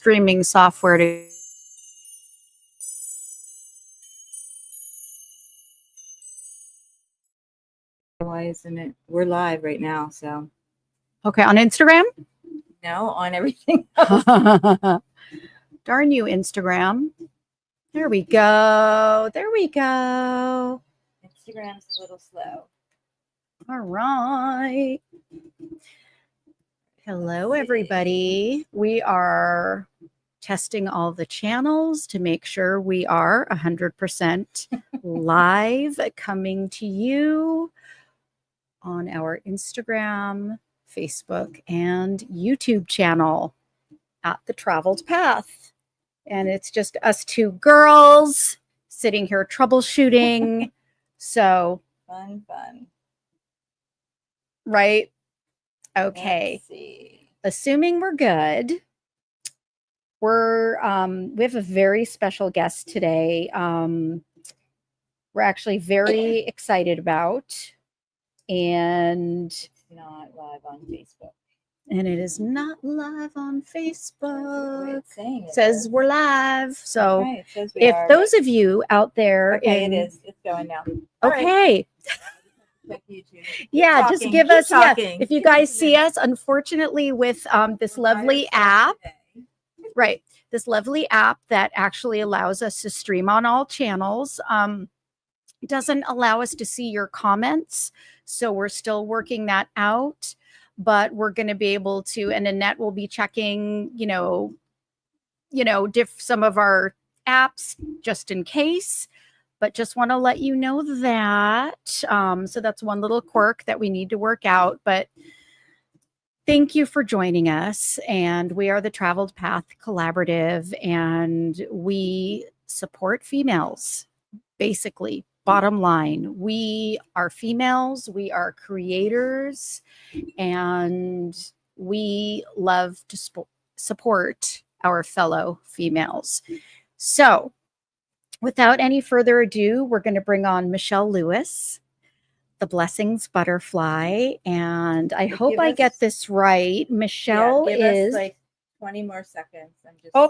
streaming software to Why isn't it? We're live right now, so Okay, on Instagram? no, on everything else. Darn you, Instagram. There we go. There we go. Instagram's a little slow. All right. Hello, everybody. We are testing all the channels to make sure we are 100% live, coming to you on our Instagram, Facebook, and YouTube channel at The Traveled Path. And it's just us two girls sitting here troubleshooting. So Fun. right? Okay. Let's see. Assuming we're good, we have a very special guest today. We're actually very excited about, and Not live on Facebook. it is not live on Facebook. It's saying It says we're live. So okay, it says we if are, those of you out there, okay, it is. It's going now. Okay. Check YouTube. Yeah, Keep just talking, give keep us. Yeah, talking. if you guys see us, unfortunately, with this lovely app, right? This lovely app that actually allows us to stream on all channels. It doesn't allow us to see your comments, so we're still working that out. But we're going to be able to, and Annette will be checking, some of our apps just in case. But just want to let you know that. So that's one little quirk that we need to work out. But thank you for joining us. And we are the Traveled Path Collaborative, and we support females, basically. Bottom line, we are females, we are creators, and we love to support our fellow females. So without any further ado, we're going to bring on Michelle Lewis, the Blessings Butterfly. And I hope I get this right. Michelle give is us like 20 more seconds.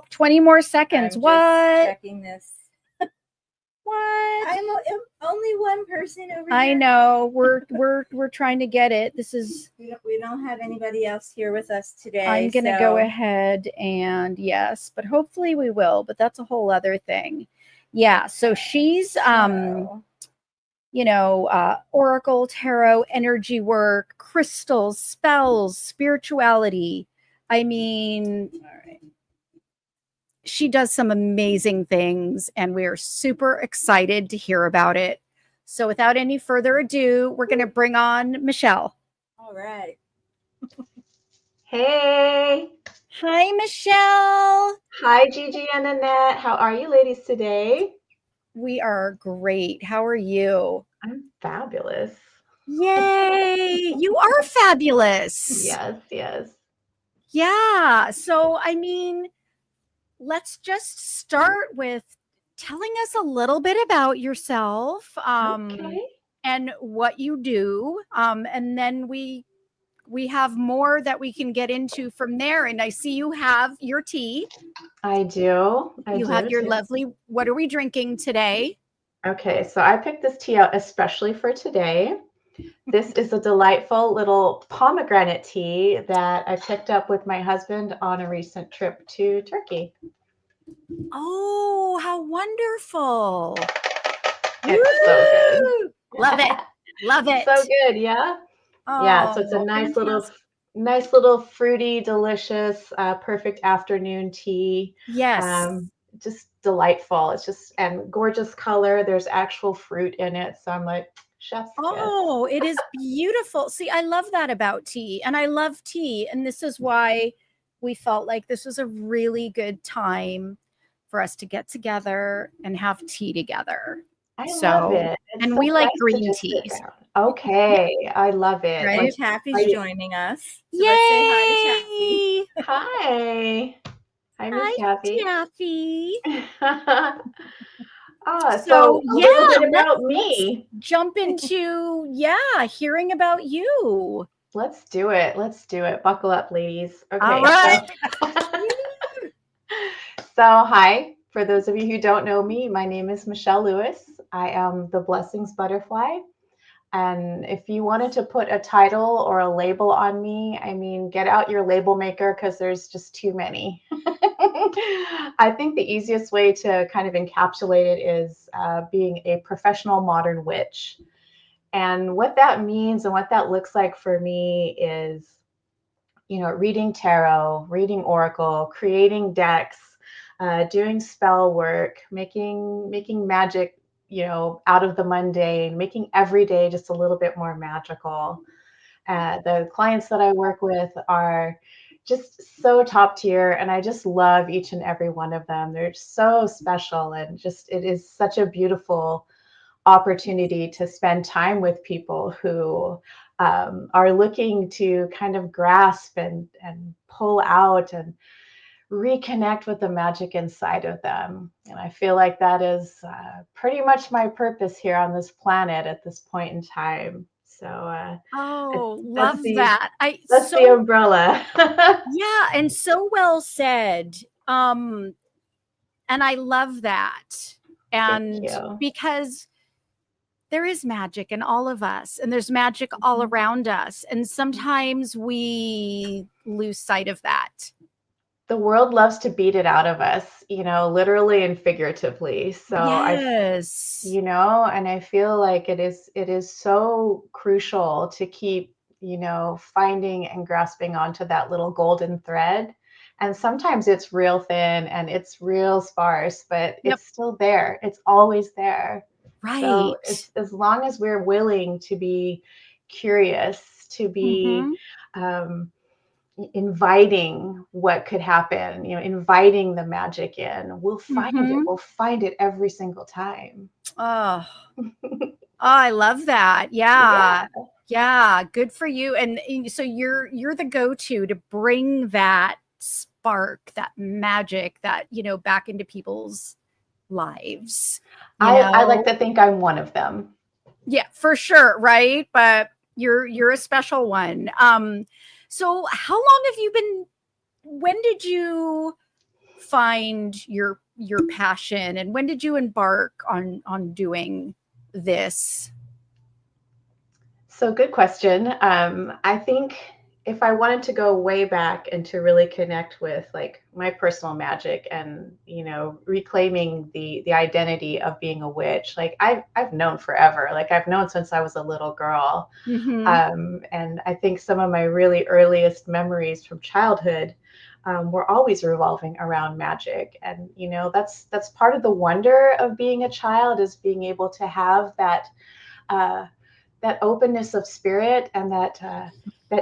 20 more seconds. I'm what? Just checking this. What? I'm only one person over here. I know. We're trying to get it. This is we don't have anybody else here with us today. I'm gonna go ahead and yes, but hopefully we will. But that's a whole other thing. Yeah. So she's oracle, tarot, energy work, crystals, spells, spirituality. I mean, all right. She does some amazing things, and we are super excited to hear about it. So without any further ado, we're going to bring on Michelle. All right. Hey. Hi, Michelle. Hi, Gigi and Annette. How are you ladies today? We are great. How are you? I'm fabulous. Yay. You are fabulous. Yes. Yeah. So, I mean, let's just start with telling us a little bit about yourself and what you do. And then we have more that we can get into from there. And I see you have your tea. I do. You have your lovely, what are we drinking today? Okay, so I picked this tea out especially for today. This is a delightful little pomegranate tea that I picked up with my husband on a recent trip to Turkey. Oh, how wonderful. It's so good. Love it. Love it. So good, yeah? Oh, yeah, so it's a nice little fruity, delicious, perfect afternoon tea. Yes. Just delightful. It's just, and gorgeous color. There's actual fruit in it. So I'm like, chef's kiss. Oh, it is beautiful. See, I love that about tea, and I love tea. And this is why we felt like this was a really good time for us to get together and have tea together. I love it. It's and so we like nice green teas. Okay, I love it. Right? And Taffy's joining us. So Yay! let's say hi to Taffy. Hi. Hi, Miss Taffy. Taffy. So a little bit about me. Jump into hearing about you. Let's do it. Buckle up, ladies. Okay. All right. So, hi. For those of you who don't know me, my name is Michelle Lewis. I am the Blessings Butterfly. And if you wanted to put a title or a label on me, I mean, get out your label maker because there's just too many. I think the easiest way to kind of encapsulate it is being a professional modern witch. And what that means and what that looks like for me is, reading tarot, reading oracle, creating decks, doing spell work, making magic, out of the mundane, making every day just a little bit more magical. The clients that I work with are just so top tier, and I just love each and every one of them. They're so special, and just it is such a beautiful opportunity to spend time with people who are looking to kind of grasp and pull out and reconnect with the magic inside of them. And I feel like that is pretty much my purpose here on this planet at this point in time. So Oh, that's love the that. that's the umbrella. Yeah, and so well said. And I love that. Thank And you. because there is magic in all of us, and there's magic all around us. And sometimes we lose sight of that. The world loves to beat it out of us, literally and figuratively. So Yes. and I feel like it is so crucial to keep, finding and grasping onto that little golden thread. And sometimes it's real thin and it's real sparse, but Yep. it's still there. It's always there. Right. So it's, as long as we're willing to be curious, to be inviting what could happen, inviting the magic in, we'll find it. We'll find it every single time. Oh, I love that. Yeah. Good for you. And so you're the go-to to bring that spark, that magic, that, back into people's lives. I like to think I'm one of them. Yeah, for sure. Right. But you're a special one. So how long have you been, when did you find your passion, and when did you embark on doing this? So good question. I think if I wanted to go way back and to really connect with like my personal magic and, reclaiming the identity of being a witch, like I've known forever, like I've known since I was a little girl. And I think some of my really earliest memories from childhood were always revolving around magic. And, that's part of the wonder of being a child, is being able to have that openness of spirit and that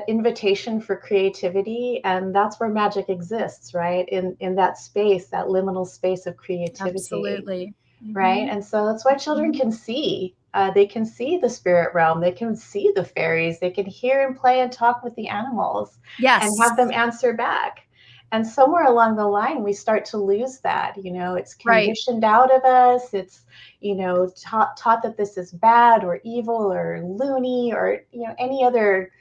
invitation for creativity. And that's where magic exists, right? In that space, that liminal space of creativity. Absolutely. Right. And so that's why children can see. They can see the spirit realm. They can see the fairies. They can hear and play and talk with the animals. Yes. And have them answer back. And somewhere along the line, we start to lose that. It's conditioned out of us. It's, taught that this is bad or evil or loony or, any other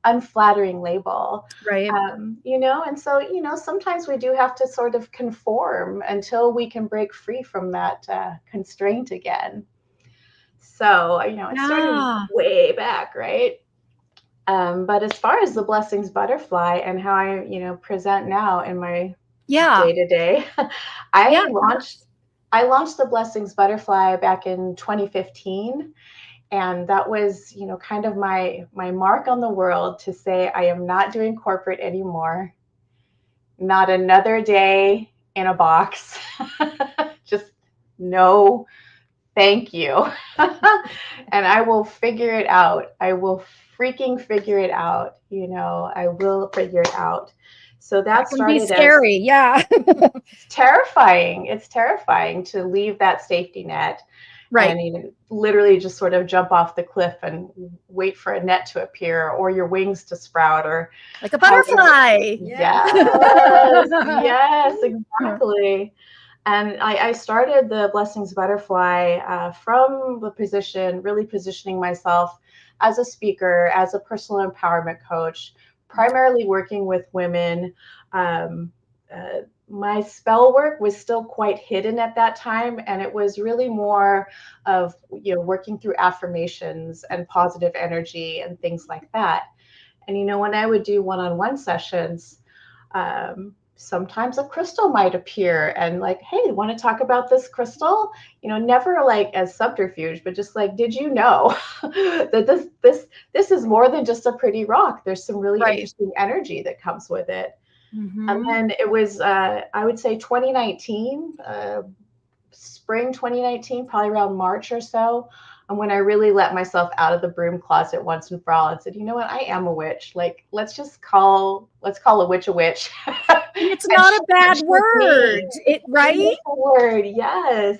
unflattering label. Right. And so, sometimes we do have to sort of conform until we can break free from that constraint again. So, it started way back, right? But as far as the Blessings Butterfly and how I, present now in my day-to-day, I launched the Blessings Butterfly back in 2015. And that was, kind of my mark on the world to say, I am not doing corporate anymore. Not another day in a box. Just no, thank you. And I will figure it out. I will freaking figure it out. I will figure it out. So that started be scary. It's terrifying. It's terrifying to leave that safety net. Right. And literally just sort of jump off the cliff and wait for a net to appear or your wings to sprout or like a butterfly. Yes, exactly. And I started the Blessings Butterfly from the position, really positioning myself as a speaker, as a personal empowerment coach, primarily working with women. my spell work was still quite hidden at that time, and it was really more of, working through affirmations and positive energy and things like that. And when I would do one-on-one sessions, sometimes a crystal might appear and like, hey, want to talk about this crystal? Never like as subterfuge, but just like, did you know that this is more than just a pretty rock? There's some really interesting energy that comes with it. And then it was, I would say 2019, spring 2019, probably around March or so. And when I really let myself out of the broom closet once and for all and said, you know what, I am a witch. Like, let's call a witch a witch. It's not a bad word, right? Beautiful word, yes.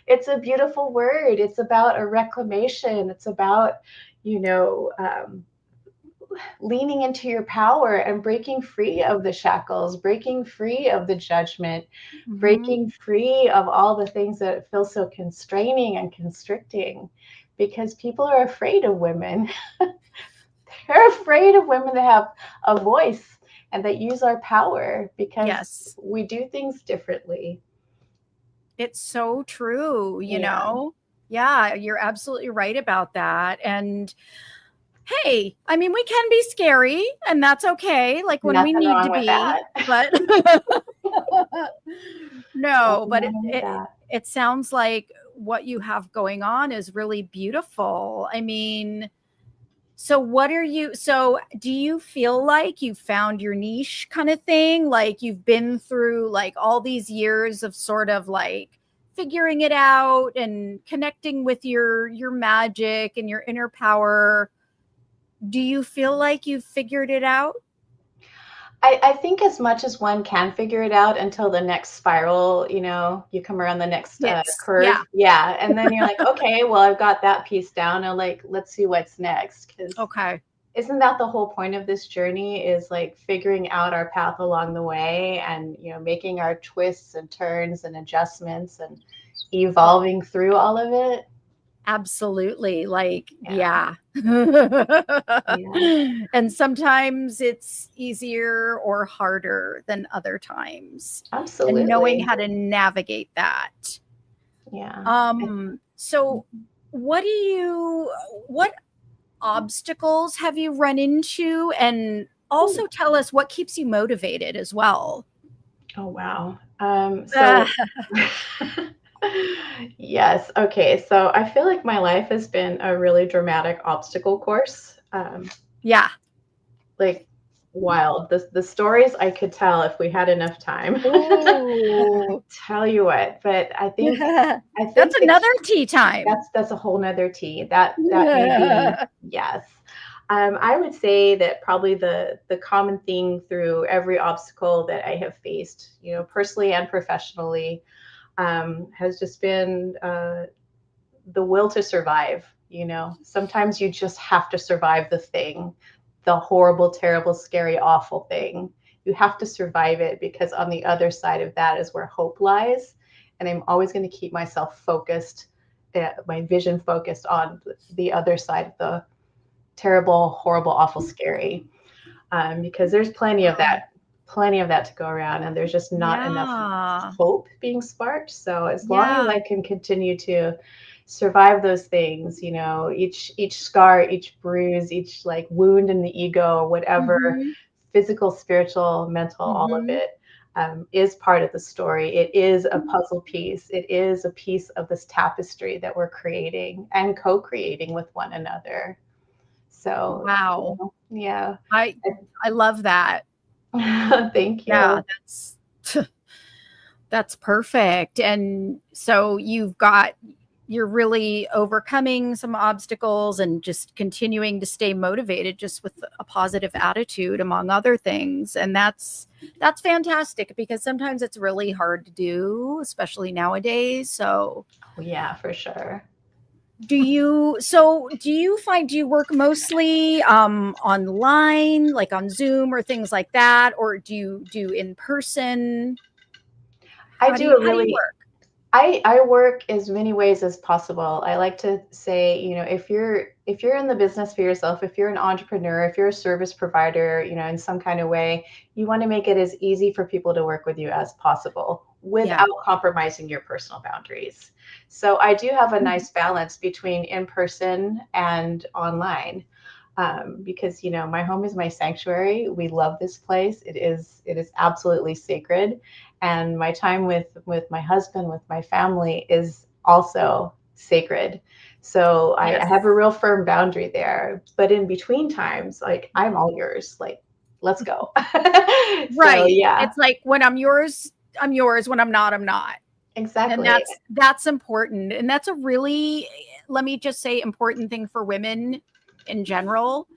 It's a beautiful word. It's about a reclamation. It's about, leaning into your power and breaking free of the shackles, breaking free of the judgment, breaking free of all the things that feel so constraining and constricting, because people are afraid of women. They're afraid of women that have a voice and that use our power because we do things differently. It's so true, you know? Yeah, you're absolutely right about that. And hey, I mean, we can be scary, and that's okay. Like when we need to be, but no, but it sounds like what you have going on is really beautiful. I mean, so do you feel like you found your niche kind of thing? Like you've been through like all these years of sort of like figuring it out and connecting with your magic and your inner power. Do you feel like you've figured it out? I think as much as one can figure it out until the next spiral, you come around the next curve. Yeah. And then you're like, okay, well, I've got that piece down. And like, let's see what's next. Isn't that the whole point of this journey, is like figuring out our path along the way and, making our twists and turns and adjustments and evolving through all of it? Absolutely. Like, yeah. And sometimes it's easier or harder than other times. Absolutely. And knowing how to navigate that. Yeah. So what obstacles have you run into? And also tell us what keeps you motivated as well. Oh, wow. So yes. Okay. So I feel like my life has been a really dramatic obstacle course. Like wild. The stories I could tell if we had enough time. Tell you what, but I think that's another tea time. That's a whole nother tea. That may be, yes. I would say that probably the common theme through every obstacle that I have faced, personally and professionally, has just been the will to survive. Sometimes you just have to survive the thing, the horrible, terrible, scary, awful thing. You have to survive it, because on the other side of that is where hope lies. And I'm always going to keep myself focused, my vision focused on the other side of the terrible, horrible, awful, scary, because there's plenty of that to go around, and there's just not enough hope being sparked. So as long as I can continue to survive those things, each scar, each bruise, each like wound in the ego, whatever, physical, spiritual, mental, all of it, is part of the story. It is a puzzle piece. It is a piece of this tapestry that we're creating and co-creating with one another. So wow. Yeah. I love that. Thank you. Yeah, that's perfect. And so you're really overcoming some obstacles and just continuing to stay motivated just with a positive attitude, among other things. And that's fantastic, because sometimes it's really hard to do, especially nowadays. So yeah, for sure. do you find, do you work mostly online, like on Zoom or things like that, or do you do in person? How do you work? I work as many ways as possible. I like to say, if if you're in the business for yourself, if you're an entrepreneur, if you're a service provider, you know, in some kind of way, you want to make it as easy for people to work with you as possible without compromising your personal boundaries. So I do have a nice balance between in person and online. Because, you know, my home is my sanctuary. We love this place. It is absolutely sacred, and my time with my husband, with my family, is also sacred. So I have a real firm boundary there. But in between times, like, I'm all yours. Like, let's go. So Right. yeah, It's like, when I'm yours, I'm yours. When I'm not, I'm not. And exactly. that's important. And that's a really, let me just say, important thing for women in general.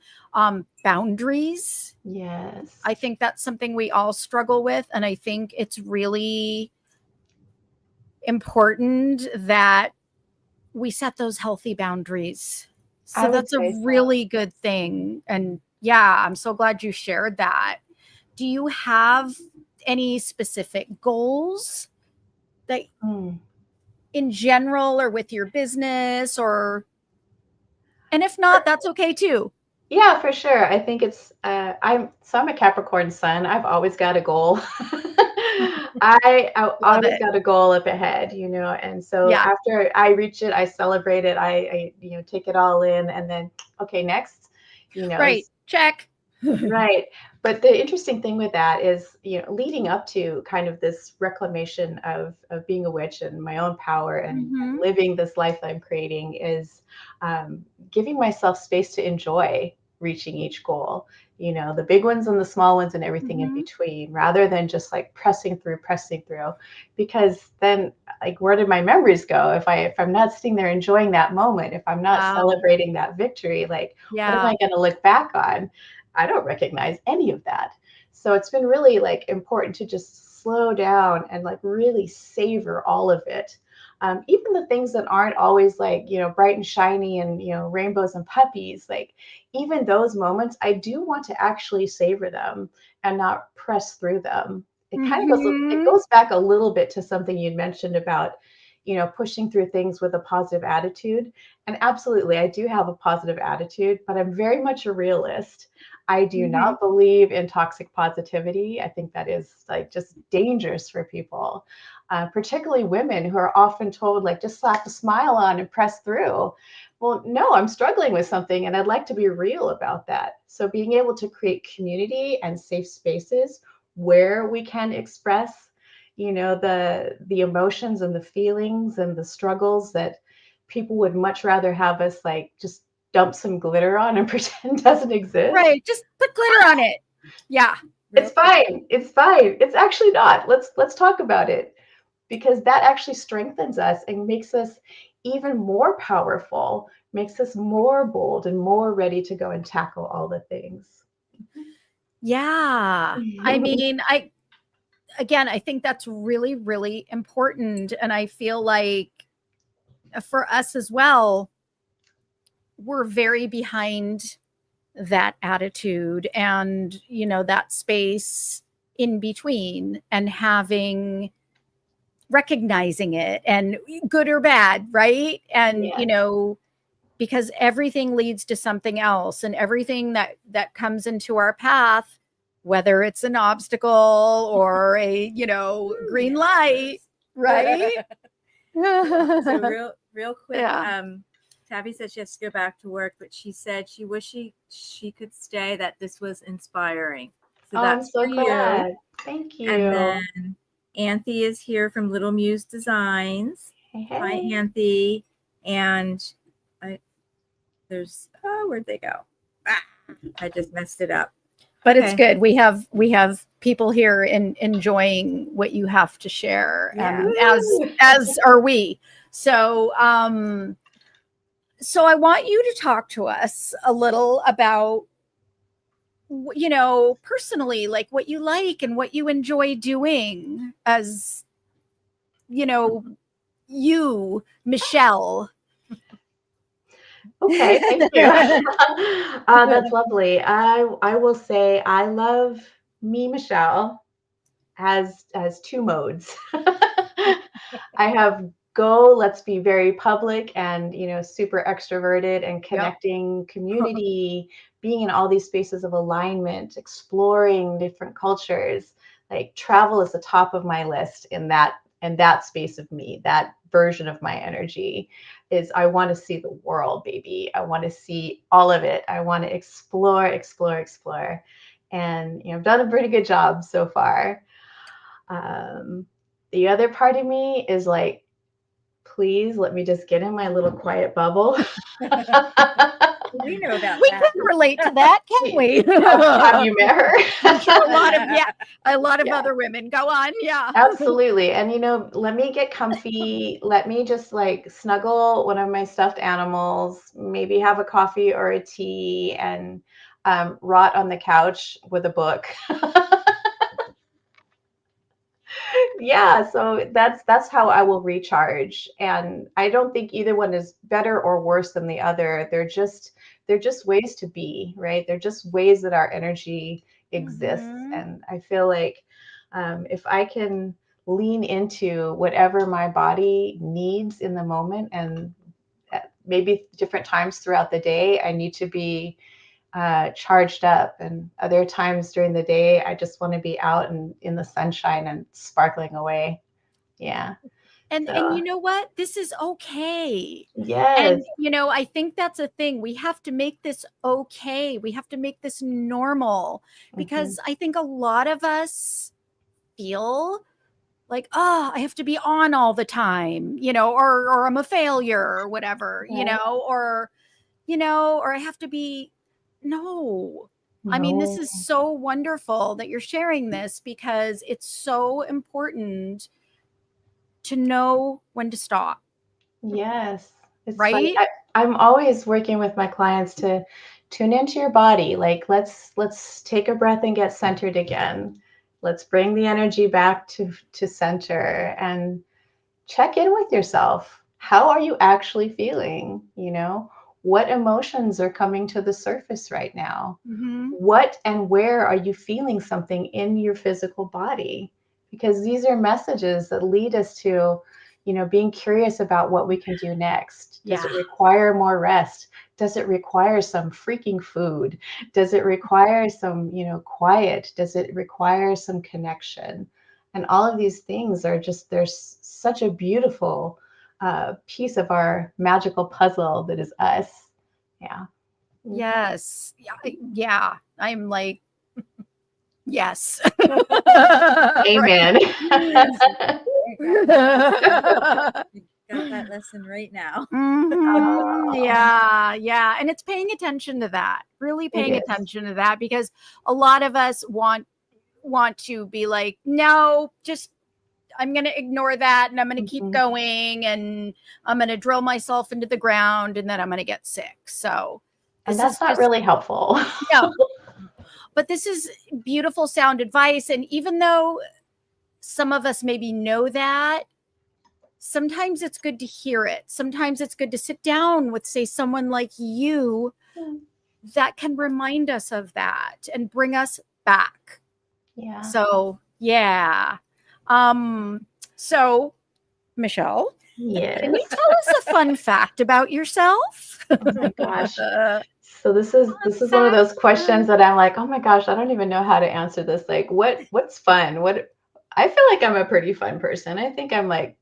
Boundaries. Yes. I think that's something we all struggle with. And I think it's really important that we set those healthy boundaries. I So would that's a say so. really good thing. And yeah, I'm so glad you shared that. Do you have any specific goals that in general, or with your business, or, and if not, that's okay too. Yeah, for sure. I think it's I'm a Capricorn sun. I've always got a goal. I Love always it. got a goal up ahead, you know, and so Yeah. after I reach it, I celebrate it. I you know, take it all in, and then okay, next, you know, Right. is Check. right. But the interesting thing with that is, you know, leading up to kind of this reclamation of being a witch and my own power and Mhm. living this life that I'm creating is giving myself space to enjoy reaching each goal, you know, the big ones and the small ones and everything in Mhm. between, rather than just like pressing through. Because then, like, where did my memories go if I'm not sitting there enjoying that moment, if I'm not Wow. celebrating that victory, like, what am Yeah. I going to look back on? I don't recognize any of that. So it's been really like important to just slow down and like really savor all of it. Even the things that aren't always like, you know, bright and shiny and, you know, rainbows and puppies, like even those moments, I do want to actually savor them and not press through them. It Mhm. goes back a little bit to something you'd mentioned about, you know, pushing through things with a positive attitude. And absolutely, I do have a positive attitude, but I'm very much a realist. I do Mhm. not believe in toxic positivity. I think that is like just dangerous for people, particularly women who are often told, like, just slap a smile on and press through. Well, no, I'm struggling with something and I'd like to be real about that. So being able to create community and safe spaces where we can express, you know, the emotions and the feelings and the struggles that people would much rather have us like just dump some glitter on and pretend doesn't exist. Right. Just put glitter on it. Yeah. Real It's quick. fine. It's fine. It's actually not. Let's talk about it, because that actually strengthens us and makes us even more powerful, makes us more bold and more ready to go and tackle all the things. Yeah. I mean, I think that's really, really important. And I feel like for us as well, we're very behind that attitude and, you know, that space in between, and having, recognizing it, and good or bad, right? And, you Yes. know, because everything leads to something else, and everything that comes into our path, whether it's an obstacle or a, you know, green light, right? So real quick, Yeah. Tabby said she has to go back to work, but she said she wished she could stay, that this was inspiring. So Oh, I'm that's so for you. glad. Thank And you. then Anthe is here from Little Muse Designs. Hey, Hi, hey. Anthe. And where'd they go? I just messed it up. But it's Okay. good. We have people here enjoying what you have to share, Yeah. and as are we. So so I want you to talk to us a little about, you know, personally, like what you like and what you enjoy doing as, you know, you, Michelle. Okay, thank you. That's lovely. I will say I love me, Michelle, has two modes. I have let's be very public and, super extroverted and connecting community, being in all these spaces of alignment, exploring different cultures. Like travel is the top of my list in that space of me. That version of my energy is I want to see the world, baby. I want to see all of it. I want to explore, explore, explore. And, I've done a pretty good job so far. The other part of me is like, please let me just get in my little quiet bubble. We know about We that. can relate to that, can't we? Have you met her? I'm sure a lot of other women. Go on. Yeah. Absolutely. And, let me get comfy. Let me just like snuggle one of my stuffed animals, maybe have a coffee or a tea, and rot on the couch with a book. Yeah, so that's how I will recharge. And I don't think either one is better or worse than the other. They're just ways to be, right? They're just ways that our energy exists. And I feel like if I can lean into whatever my body needs in the moment, and maybe different times throughout the day, I need to be charged up, and other times during the day I just want to be out and in the sunshine and sparkling away. Yeah. And So, you know what? This is okay. yes. And I think that's a thing. We have to make this okay. We have to make this normal, because I think a lot of us feel like, oh, I have to be on all the time, or I'm a failure or whatever, Right. or I have to be. No. I mean, this No. is so wonderful that you're sharing this, because it's so important to know when to stop, Yes. It's funny. right? I'm always working with my clients to tune into your body. Like let's take a breath and get centered again. Let's bring the energy back to center and check in with yourself. How are you actually feeling? What emotions are coming to the surface right now? What and where are you feeling something in your physical body? Because these are messages that lead us to, being curious about what we can do next. Does it require more rest? Does it require some freaking food? Does it require some, quiet? Does it require some connection? And all of these things are just, there's such a beautiful piece of our magical puzzle that is us. Yeah. Yes. Yeah. I'm like, yes. Amen. Got that lesson right now. Yeah. And it's paying attention to that, really paying attention to that, because a lot of us want to be like, no, just, I'm going to ignore that, and I'm going to keep going, and I'm going to drill myself into the ground, and then I'm going to get sick. So, and that's not really helpful. No. But this is beautiful sound advice. And even though some of us maybe know that, sometimes it's good to hear it. Sometimes it's good to sit down with, say, someone like you that can remind us of that and bring us back. Yeah. So, yeah. So, Michelle, can you tell us a fun fact about yourself? Oh my gosh. So this is one of those questions that I'm like, oh my gosh, I don't even know how to answer this. Like, what's fun? I feel like I'm a pretty fun person. I think I'm like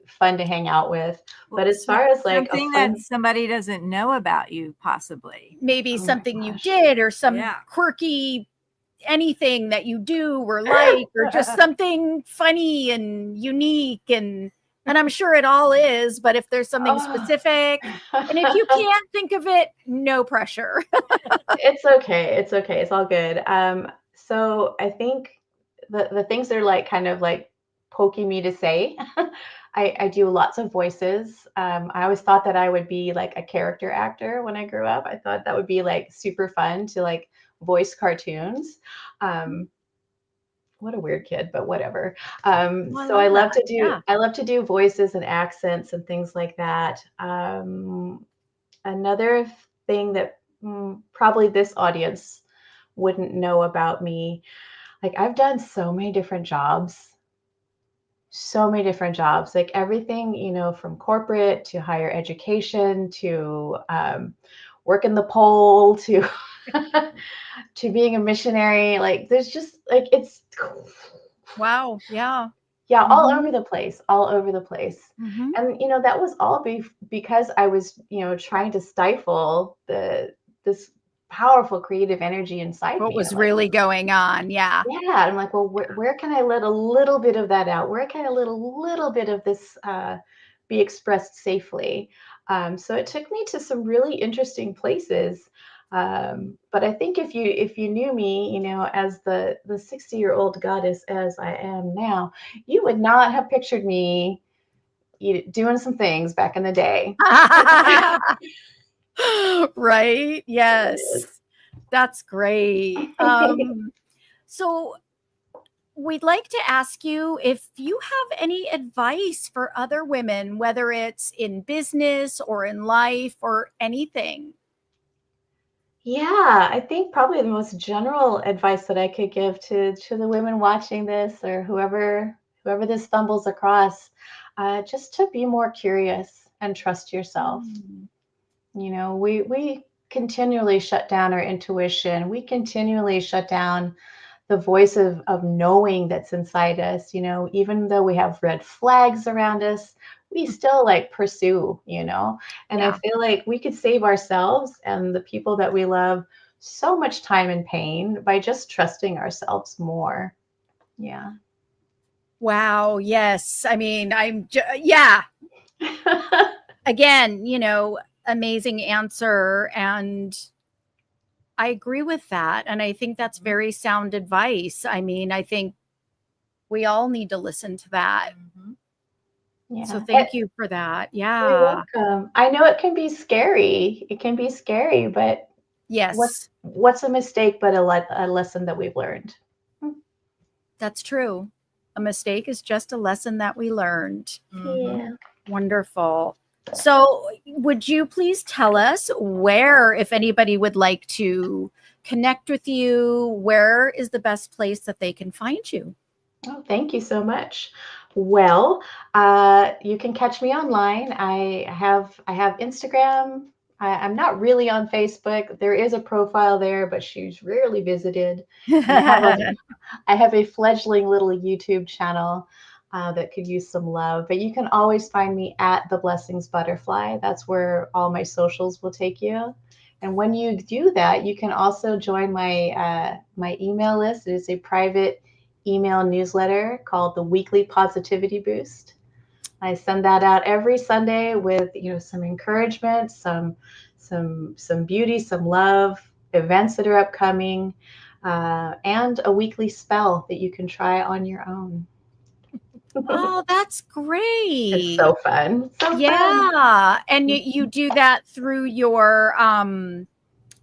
fun to hang out with. But as far as like something that somebody doesn't know about you, possibly maybe something you did, or some quirky anything that you do or like, or just something funny and unique, and I'm sure it all is, but if there's something specific, and if you can't think of it, no pressure. It's okay. It's okay. It's all good. So I think the things that are like kind of like poking me to say, I do lots of voices. I always thought that I would be like a character actor when I grew up. I thought that would be like super fun to like voice cartoons. What a weird kid, but whatever. So I love to do voices and accents and things like that. Another thing that probably this audience wouldn't know about me, like I've done so many different jobs, so many different jobs, like everything, from corporate to higher education to work in the pole to to being a missionary. Like there's just like it's Wow. Yeah. yeah, all Mhm. over the place, all over the place. Mhm. And that was all because I was, trying to stifle this powerful creative energy inside What me. was I'm like, really going on? Yeah. yeah, I'm like, well, where can I let a little bit of that out? Where can I let a little bit of this be expressed safely? So it took me to some really interesting places. But I think if you knew me, as the 60-year-old goddess as I am now, you would not have pictured me doing some things back in the day. Right. Yes. That's great. So we'd like to ask you if you have any advice for other women, whether it's in business or in life or anything. Yeah, I think probably the most general advice that I could give to the women watching this or whoever this stumbles across, just to be more curious and trust yourself. Mm. We continually shut down our intuition. We continually shut down the voice of knowing that's inside us. Even though we have red flags around us, we still like pursue. And I Yeah. feel like we could save ourselves and the people that we love so much time and pain by just trusting ourselves more. Yeah. Wow. Yes. I mean, yeah. Again, amazing answer. And I agree with that. And I think that's very sound advice. I mean, I think we all need to listen to that. Mhm. So Yeah. thank you for that. You're Yeah. welcome. I know it can be scary. It can be scary, but Yes, what's a mistake but a lesson that we've learned? that's true. A mistake is just a lesson that we learned. Mhm. Yeah. Wonderful. So, would you please tell us where, if anybody would like to connect with you, where is the best place that they can find you? Oh, thank you so much. Well, you can catch me online. I have Instagram. I'm not really on Facebook. There is a profile there, but she's rarely visited. And I have a fledgling little YouTube channel that could use some love. But you can always find me at the Blessings Butterfly. That's where all my socials will take you. And when you do that, you can also join my email list. It is a private email newsletter called the Weekly Positivity Boost. I send that out every Sunday with some encouragement, some beauty, some love, events that are upcoming, and a weekly spell that you can try on your own. Oh, that's It's great. so fun. So fun. Yeah. And you do that through your Yeah,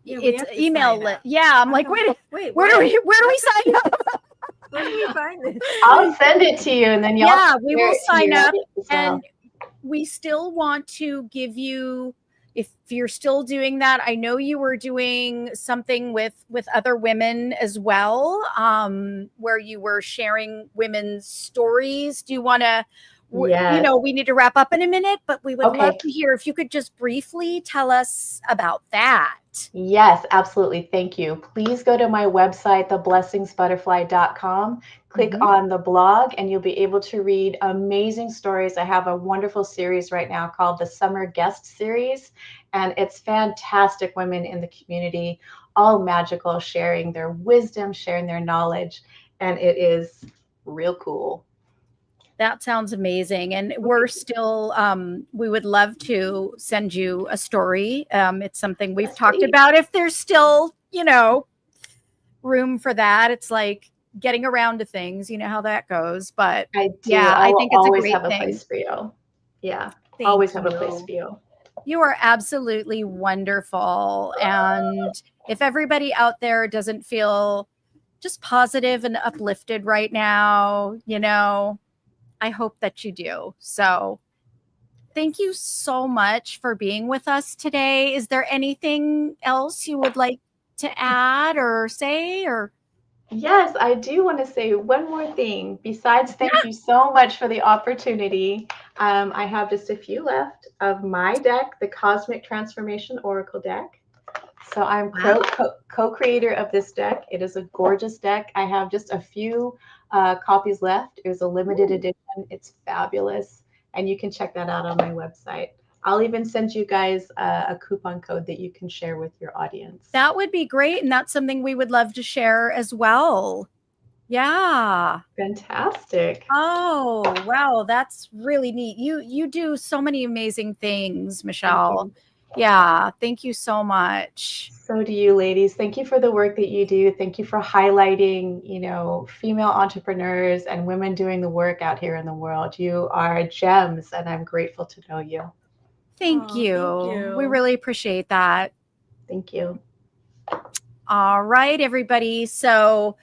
we it's have to email sign list. up. Yeah, I'm like, Oh, wait, wait, where do we sign up? where do we find this? I'll send it to you and then y'all Yeah, can we share will it to sign your up, audience as and well. we still want to give you, if you're still doing that, I know you were doing something with other women as well, where you were sharing women's stories. Do you want to, Yes. we need to wrap up in a minute, but we would love Okay. to hear if you could just briefly tell us about that. Yes, absolutely. Thank you. Please go to my website, theblessingsbutterfly.com. Click Mhm. on the blog, and you'll be able to read amazing stories. I have a wonderful series right now called the Summer Guest Series, and it's fantastic women in the community, all magical, sharing their wisdom, sharing their knowledge, and it is real cool. That sounds amazing. And we're still, we would love to send you a story. It's something we've Yes, talked please. about. If there's still, room for that, it's like getting around to things, you know how that goes. But I do. yeah, I I will think it's a always great have a thing. place for you. Yeah, Thank always have a place you. for you. You are absolutely wonderful. And if everybody out there doesn't feel just positive and uplifted right now, I hope that you do. So, thank you so much for being with us today. Is there anything else you would like to add or say or Yes, I do want to say one more thing. Besides, thank you so much for the opportunity. I have just a few left of my deck, the Cosmic Transformation Oracle deck. So I'm Wow. co-creator of this deck. It is a gorgeous deck. I have just a few copies left. It was a limited edition. It's fabulous. And you can check that out on my website. I'll even send you guys a coupon code that you can share with your audience. That would be great. And that's something we would love to share as well. Yeah. Fantastic. Oh, wow. That's really neat. You do so many amazing things, Michelle. Yeah. Thank you so much. So do you, ladies. Thank you for the work that you do. Thank you for highlighting, female entrepreneurs and women doing the work out here in the world. You are gems, and I'm grateful to know you. Thank Aw, you. We really appreciate that. Thank you. All right, everybody. So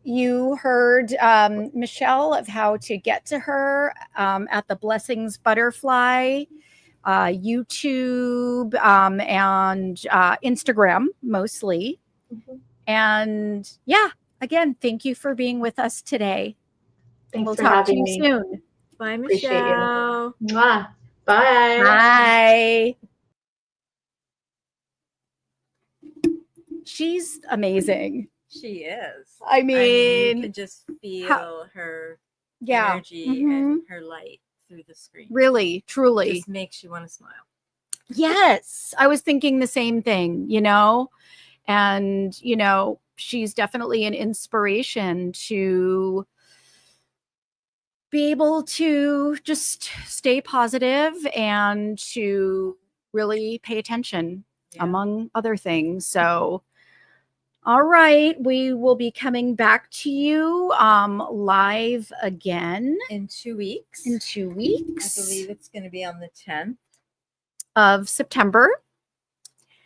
you heard Michelle of how to get to her at the Blessings Butterfly YouTube and Instagram mostly. Mhm. And yeah, again, thank you for being with us today. Thanks We'll for talk to having you me. soon. Bye, Appreciate you. Michelle. Mwah. Bye. Bye. She's amazing. She is. I mean, you can just feel her yeah. energy and her light through the screen. Really, truly. Just makes you want to smile. Yes. I was thinking the same thing, and, she's definitely an inspiration to be able to just stay positive and to really pay attention, among other things. So, all right, we will be coming back to you live again in 2 weeks. In 2 weeks. I believe it's going to be on the 10th of September.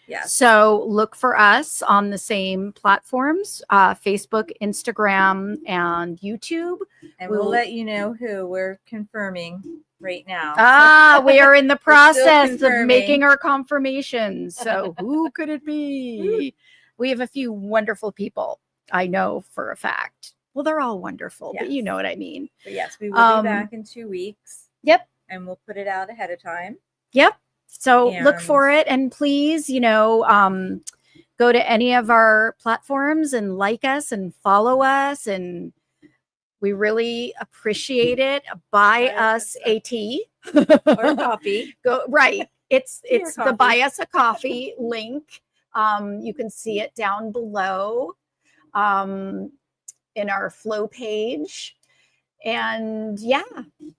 Yes. So look for us on the same platforms, Facebook, Instagram, and YouTube. And we'll let you know who we're confirming right now. We are in the process of confirming. making our confirmations. So who could it be? We have a few wonderful people, I know for a fact. Well, they're all wonderful, but you know what I mean. But yes, we will be back in 2 weeks. Yep. And we'll put it out ahead of time. Yep. So look for it, and please, go to any of our platforms and like us and follow us, and we really appreciate it. Buy us a tea or coffee. Go right. It's coffee. The buy us a coffee link. You can see it down below in our flow page. And yeah.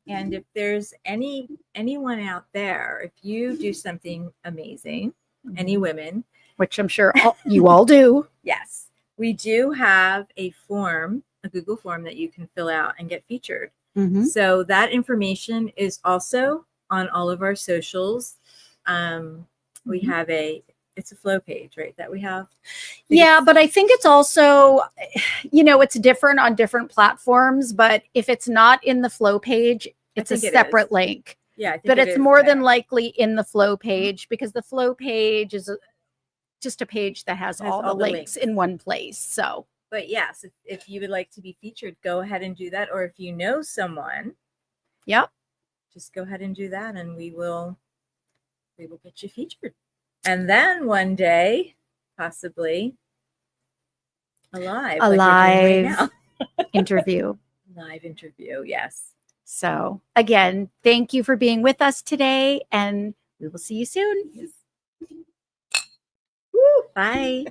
And if there's anyone out there, if you do something amazing, any women, which I'm sure you all do. Yes. We do have a form, a Google form that you can fill out and get featured. Mm-hmm. So that information is also on all of our socials. We have it's a flow page, right? That we have. Yeah, but I think it's also, it's different on different platforms, but if it's not in the flow page, it's a separate link. Yeah, I think but it's more than likely in the flow page, because the flow page is just a page that has all the links in one place. So, but yes, if you would like to be featured, go ahead and do that. Or if you know someone, just go ahead and do that, and we will get you featured. And then one day, possibly a live interview. Live interview, yes. So again, thank you for being with us today, and we will see you soon. Yes. Woo, bye.